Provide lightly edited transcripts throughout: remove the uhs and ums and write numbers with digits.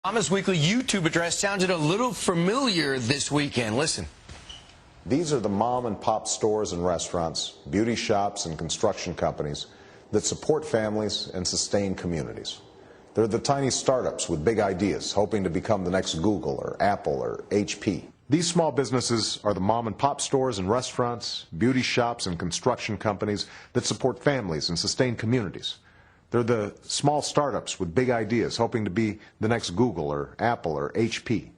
Obama's weekly YouTube address sounded a little familiar this weekend. Listen. These are the mom and pop stores and restaurants, beauty shops and construction companies that support families and sustain communities. They're the tiny startups with big ideas, hoping to become the next Google or Apple or HP. These small businesses are the mom and pop stores and restaurants, beauty shops and construction companies that support families and sustain communities. They're the small startups with big ideas, hoping to be the next Google or Apple or HP.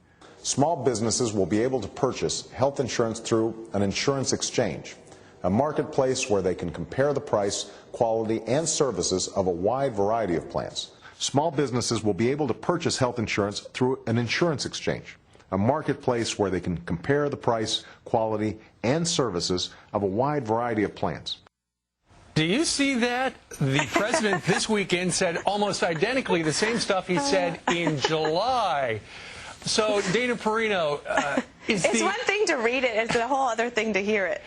Small businesses will be able to purchase health insurance through an insurance exchange, a marketplace where they can compare the price, quality, and services of a wide variety of plans. Small businesses will be able to purchase health insurance through an insurance exchange, a marketplace where they can compare the price, quality, and services of a wide variety of plans. Do you see that? The president this weekend said almost identically the same stuff he said in July. So, Dana Perino, it's one thing to read it, it's a whole other thing to hear it.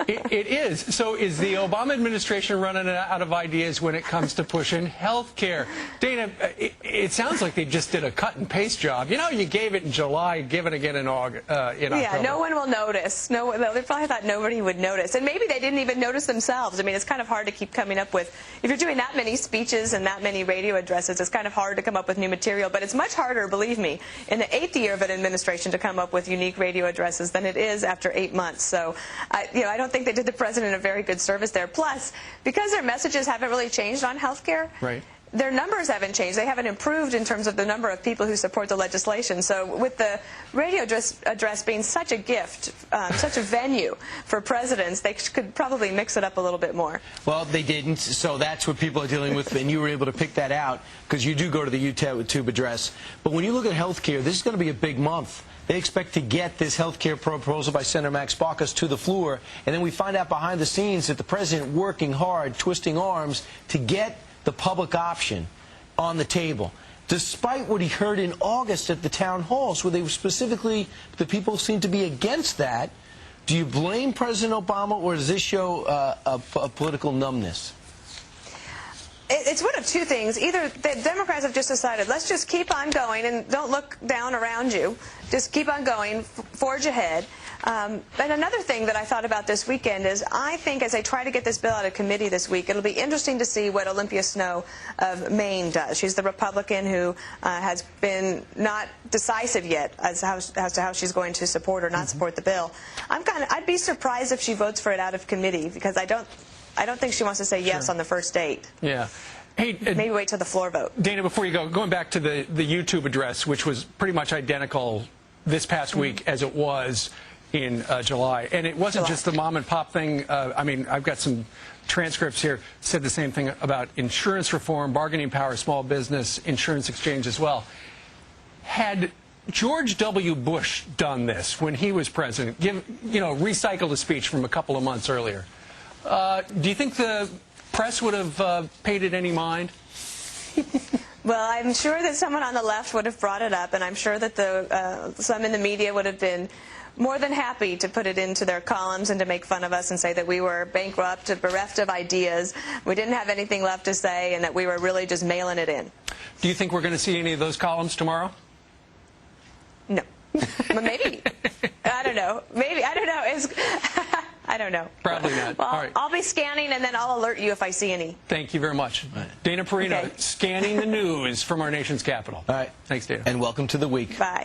It is. So is the Obama administration running out of ideas when it comes to pushing health care? Dana, it sounds like they just did a cut and paste job. You know, you gave it in July, give it again in August. Yeah, no one will notice. They probably thought nobody would notice. And maybe they didn't even notice themselves. I mean, it's kind of hard to keep coming up with, if you're doing that many speeches and that many radio addresses, it's kind of hard to come up with new material. But it's much harder, believe me, in the 8th year of an administration to come up with unique radio addresses than it is after 8 months. So, I don't think they did the president a very good service there. Plus, because their messages haven't really changed on health care, right, their numbers haven't changed. They haven't improved in terms of the number of people who support the legislation. So with the radio address being such a gift, such a venue for presidents, they could probably mix it up a little bit more. Well, they didn't, so that's what people are dealing with, and you were able to pick that out because you do go to the YouTube address. But when you look at health care, this is going to be a big month. They expect to get this health care proposal by Senator Max Baucus to the floor, and then we find out behind the scenes that the president working hard, twisting arms to get the public option on the table, despite what he heard in August at the town halls, where they were specifically, the people seem to be against that. Do you blame President Obama, or does this show a political numbness? It's one of two things. Either the Democrats have just decided, let's just keep on going and don't look down around you. Just keep on going, forge ahead. And another thing that I thought about this weekend is I think as they try to get this bill out of committee this week, it'll be interesting to see what Olympia Snowe of Maine does. She's the Republican who has been not decisive yet as to how she's going to support or not support the bill. I'd be surprised if she votes for it out of committee, because I don't think she wants to say yes on the first date. Yeah. Hey, maybe wait till the floor vote. Dana, before you go, going back to the YouTube address, which was pretty much identical this past week as it was in July. And it wasn't just the mom and pop thing. I mean, I've got some transcripts here, said the same thing about insurance reform, bargaining power, small business, insurance exchange as well. Had George W. Bush done this when he was president, recycled a speech from a couple of months earlier, do you think the press would have paid it any mind? Well, I'm sure that someone on the left would have brought it up, and I'm sure that some in the media would have been more than happy to put it into their columns and to make fun of us and say that we were bankrupt, bereft of ideas, we didn't have anything left to say, and that we were really just mailing it in. Do you think we're going to see any of those columns tomorrow? No. But maybe. I don't know. Maybe. I don't know. I don't know. Probably not. Well, all right. I'll be scanning, and then I'll alert you if I see any. Thank you very much. Right. Dana Perino, scanning the news from our nation's capital. All right. Thanks, Dana. And welcome to the week. Bye.